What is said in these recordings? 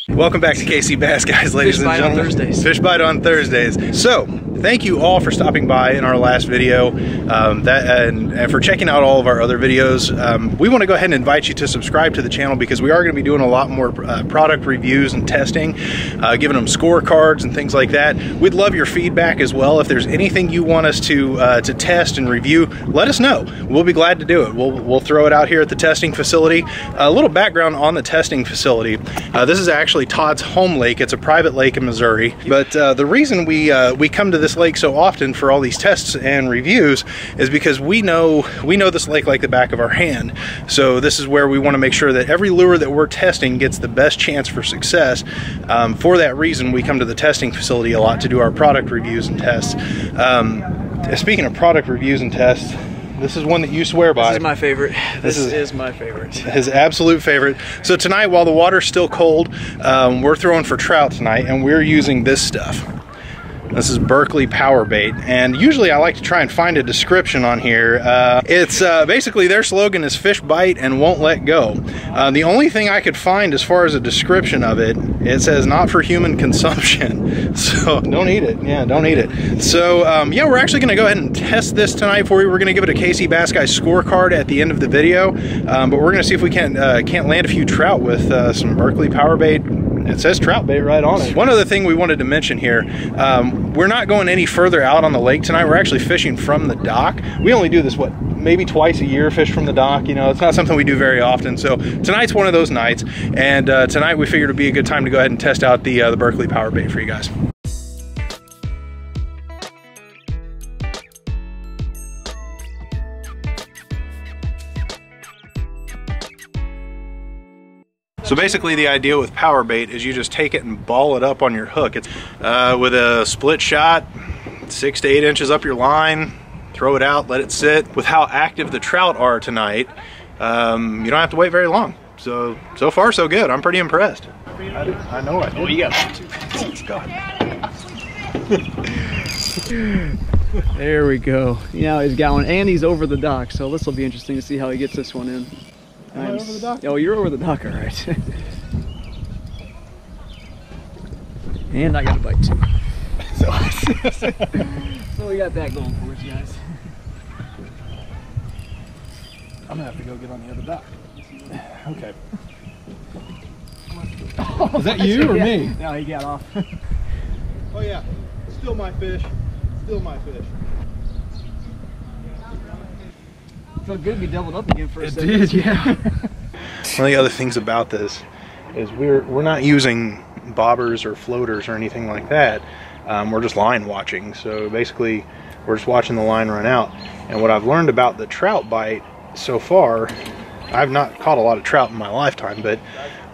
Welcome back to KCbassguys, ladies and gentlemen. Fish Bite on Thursdays. Fish Bite on Thursdays. So, thank you all for stopping by in our last video and for checking out all of our other videos. We want to go ahead and invite you to subscribe to the channel because we are going to be doing a lot more product reviews and testing, giving them scorecards and things like that. We'd love your feedback as well. If there's anything you want us to test and review, let us know. We'll be glad to do it. We'll throw it out here at the testing facility. A little background on the testing facility. This is actually Todd's home lake. It's a private lake in Missouri, but the reason we come to this lake so often for all these tests and reviews is because we know this lake like the back of our hand. So this is where we want to make sure that every lure that we're testing gets the best chance for success. For that reason, we come to the testing facility a lot to do our product reviews and tests. Speaking of product reviews and tests, this is one that you swear by. This is my favorite. This is my favorite. His absolute favorite. So tonight, while the water's still cold, we're throwing for trout tonight, and we're using this stuff. This is Berkley Powerbait, and usually I like to try and find a description on here. It's basically their slogan is fish bite and won't let go. The only thing I could find as far as a description of it, it says not for human consumption. So don't eat it. Yeah, don't eat it. So yeah, we're actually going to go ahead and test this tonight for you. We're going to give it a KCbassguys scorecard at the end of the video, but we're going to see if we can't land a few trout with some Berkley Powerbait. It says trout bait right on it. One other thing we wanted to mention here, we're not going any further out on the lake tonight. We're actually fishing from the dock. We only do this, what, maybe twice a year, fish from the dock. You know, it's not something we do very often. So tonight's one of those nights. And tonight we figured it'd be a good time to go ahead and test out the Berkley Powerbait for you guys. So basically the idea with power bait is you just take it and ball it up on your hook. It's with a split shot, 6 to 8 inches up your line, throw it out, let it sit. With how active the trout are tonight, you don't have to wait very long. So far so good. I'm pretty impressed. I know I did. Oh, you got one too. Oh, God. There we go. Now he's got one, and he's over the dock, so this will be interesting to see how he gets this one in. Am I over the dock? Oh, you're over the dock, all right. And I got a bite too. So we got that going for us, guys. I'm gonna have to go get on the other dock. Okay. Is that you or me? No, he got off. Oh yeah, still my fish. Still my fish. Felt good to be doubled up again for a second. It did, yeah. One of the other things about this is we're not using bobbers or floaters or anything like that. We're just line watching. So basically, we're just watching the line run out. And what I've learned about the trout bite so far, I've not caught a lot of trout in my lifetime, but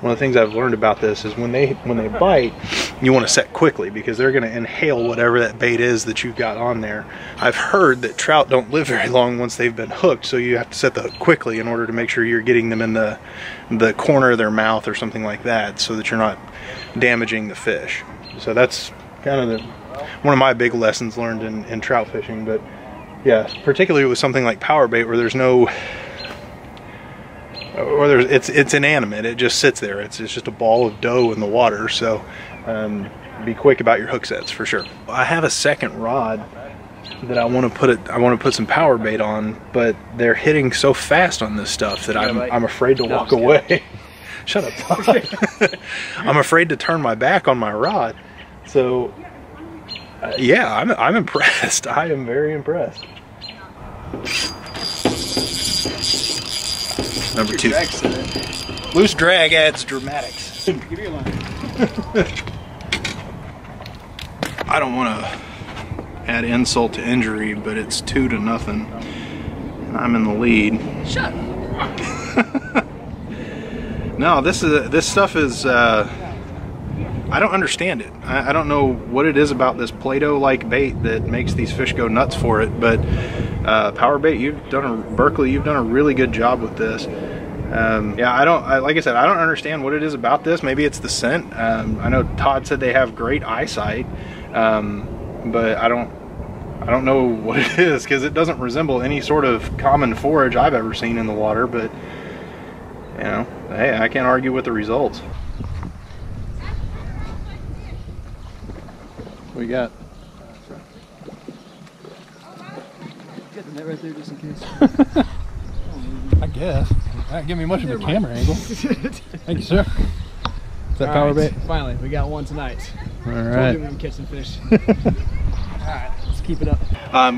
one of the things I've learned about this is when they bite, you want to set quickly because they're going to inhale whatever that bait is that you've got on there. I've heard that trout don't live very long once they've been hooked, so you have to set the hook quickly in order to make sure you're getting them in the corner of their mouth or something like that, so that you're not damaging the fish. So that's kind of one of my big lessons learned in trout fishing. But yeah, particularly with something like power bait where there's no, or it's inanimate. It just sits there. It's just a ball of dough in the water. So be quick about your hook sets for sure. I have a second rod that I want to put some power bait on, but they're hitting so fast on this stuff that I'm afraid to walk away. Shut up, Todd. I'm afraid to turn my back on my rod. So yeah, I'm impressed. I am very impressed. Number 2. Loose drag adds dramatics. Give me a line. I don't want to add insult to injury, but it's 2-0. And I'm in the lead. Shut up. No, this stuff is I don't understand it. I don't know what it is about this Play-Doh-like bait that makes these fish go nuts for it, but power bait, Berkley, you've done a really good job with this. Yeah, like I said, I don't understand what it is about this. Maybe it's the scent. I know Todd said they have great eyesight, but I don't know what it is, because it doesn't resemble any sort of common forage I've ever seen in the water. But you know, hey, I can't argue with the results. We got. Get the net right there just in case. I guess. Not give me much of a camera angle. Thank you, sir. Is that power bait? Finally, we got one tonight. All right. Told you we can catch some fish. All right, let's keep it up.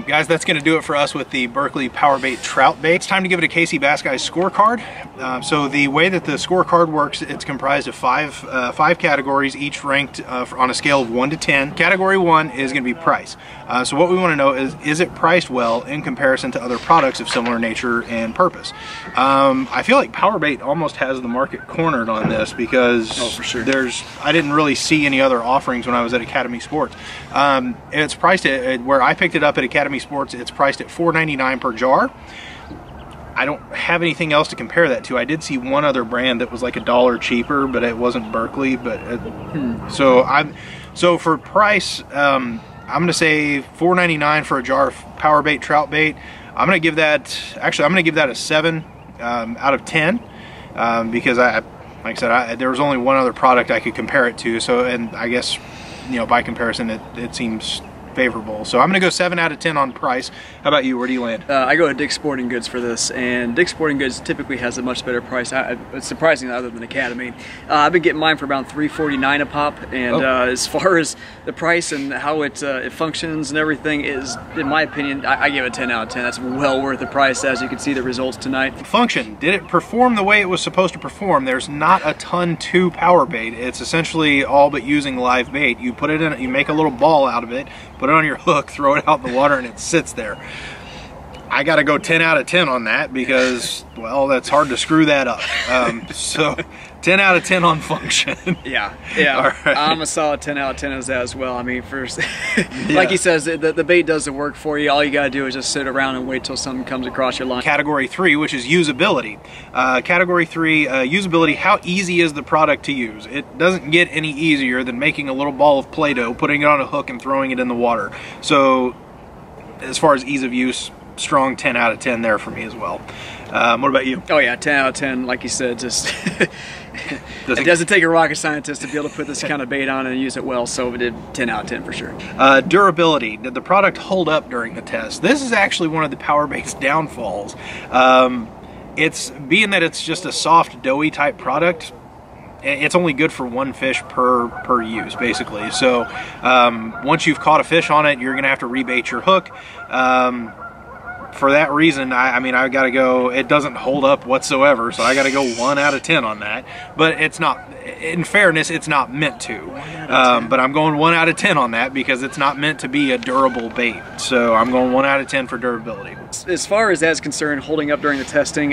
Guys, that's going to do it for us with the Berkley Powerbait trout bait. It's time to give it a KCbassguys scorecard. So the way that the scorecard works, it's comprised of five categories, each ranked on a scale of 1 to 10. Category 1 is going to be price. So what we want to know is it priced well in comparison to other products of similar nature and purpose? I feel like Powerbait almost has the market cornered on this because for sure. I didn't really see any other offerings when I was at Academy Sports. It's priced at, where I picked it up at Academy Sports, it's priced at $4.99 per jar. I don't have anything else to compare that to. I did see one other brand that was like $1 cheaper, but it wasn't Berkley. But so for price, I'm going to say $4.99 for a jar of Powerbait trout bait. I'm going to give that a 7 out of 10 because like I said, there was only one other product I could compare it to. So, and I guess, you know, by comparison, it seems favorable. So I'm going to go 7 out of 10 on price. How about you? Where do you land? I go to Dick's Sporting Goods for this, and Dick's Sporting Goods typically has a much better price. It's surprising other than Academy. I've been getting mine for around $3.49 a pop, and as far as the price and how it functions and everything is, in my opinion, I give it a 10 out of 10. That's well worth the price, as you can see the results tonight. Function. Did it perform the way it was supposed to perform? There's not a ton to Powerbait. It's essentially all but using live bait. You put it in, you make a little ball out of it, put it on your hook, throw it out in the water, and it sits there. I gotta go 10 out of 10 on that because, well, that's hard to screw that up. So 10 out of 10 on function. Yeah. Right. I'm a solid 10 out of 10 as that as well. I mean, first, like he says, the bait does the work for you. All you gotta do is just sit around and wait till something comes across your line. Category 3, which is usability. Category 3, usability, how easy is the product to use? It doesn't get any easier than making a little ball of Play-Doh, putting it on a hook and throwing it in the water. So as far as ease of use, strong 10 out of 10 there for me as well. What about you? Oh yeah, 10 out of 10, like you said, just it doesn't take a rocket scientist to be able to put this kind of bait on and use it well, so it did 10 out of 10 for sure. Durability, did the product hold up during the test? This is actually one of the Powerbait's downfalls. It's being that it's just a soft, doughy type product, it's only good for one fish per use, basically. So once you've caught a fish on it, you're gonna have to rebait your hook. For that reason, I mean, I gotta go, it doesn't hold up whatsoever, so I gotta go 1 out of 10 on that. But it's not, in fairness, it's not meant to. But I'm going 1 out of 10 on that because it's not meant to be a durable bait. So I'm going 1 out of 10 for durability. As far as that's concerned, holding up during the testing,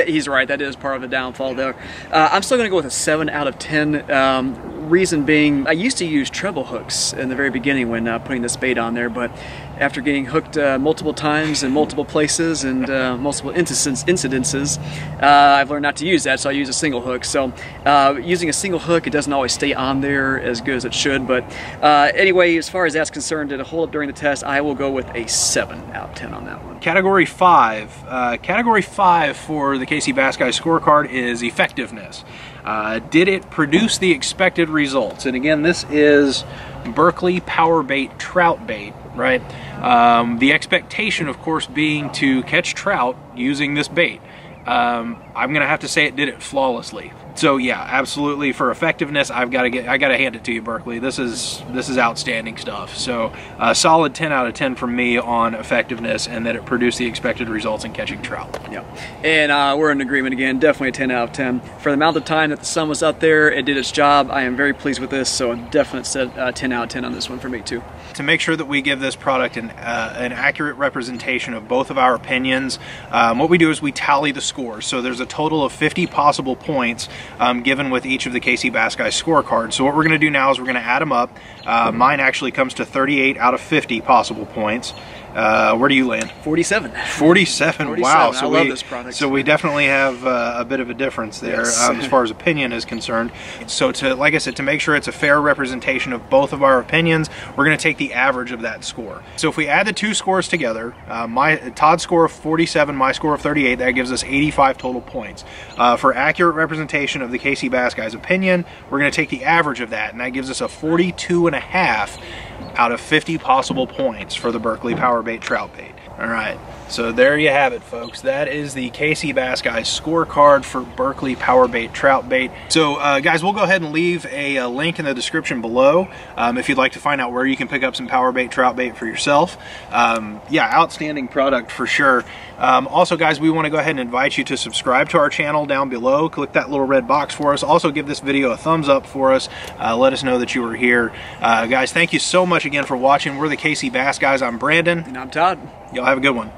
he's right, that is part of the downfall there. I'm still gonna go with a 7 out of 10. Reason being, I used to use treble hooks in the very beginning when putting this bait on there, but after getting hooked multiple times in multiple places and multiple incidences, I've learned not to use that, so I use a single hook. So using a single hook, it doesn't always stay on there as good as it should, but anyway, as far as that's concerned, did it hold up during the test? I will go with a 7 out of 10 on that one. Category 5. Category 5 for the KCbassguys scorecard is effectiveness. Did it produce the expected results? And again, this is Berkley Powerbait trout bait, right? The expectation, of course, being to catch trout using this bait. I'm gonna have to say it did it flawlessly. So yeah, absolutely, for effectiveness, I gotta hand it to you, Berkley. This is outstanding stuff. So a solid 10 out of 10 from me on effectiveness and that it produced the expected results in catching trout. Yeah, and we're in agreement again. Definitely a 10 out of 10 for the amount of time that the sun was out there. It did its job. I am very pleased with this. So a definite 10 out of 10 on this one for me too. To make sure that we give this product an accurate representation of both of our opinions, what we do is we tally the scores. So there's a total of 50 possible points given with each of the KCbassguys scorecards. So what we're going to do now is we're going to add them up. Mine actually comes to 38 out of 50 possible points. Where do you land? 47. 47. Wow. So I love this product. So we definitely have a bit of a difference there, yes. As far as opinion is concerned. So like I said, to make sure it's a fair representation of both of our opinions, we're going to take the average of that score. So if we add the two scores together, Todd's score of 47, my score of 38, that gives us 85 total points. For accurate representation of the KCbassguys opinion, we're going to take the average of that, and that gives us a 42.5. out of 50 possible points for the Berkley Powerbait trout bait. All right, so there you have it, folks. That is the KCbassguys scorecard for Berkley Powerbait trout bait. So guys, we'll go ahead and leave a link in the description below if you'd like to find out where you can pick up some Powerbait trout bait for yourself. Yeah, outstanding product for sure. Also guys, we want to go ahead and invite you to subscribe to our channel down below. Click that little red box for us. Also give this video a thumbs up for us. Let us know that you were here. Guys, thank you so much again for watching. We're the KCbassguys. I'm Brandon. And I'm Todd. Y'all have a good one.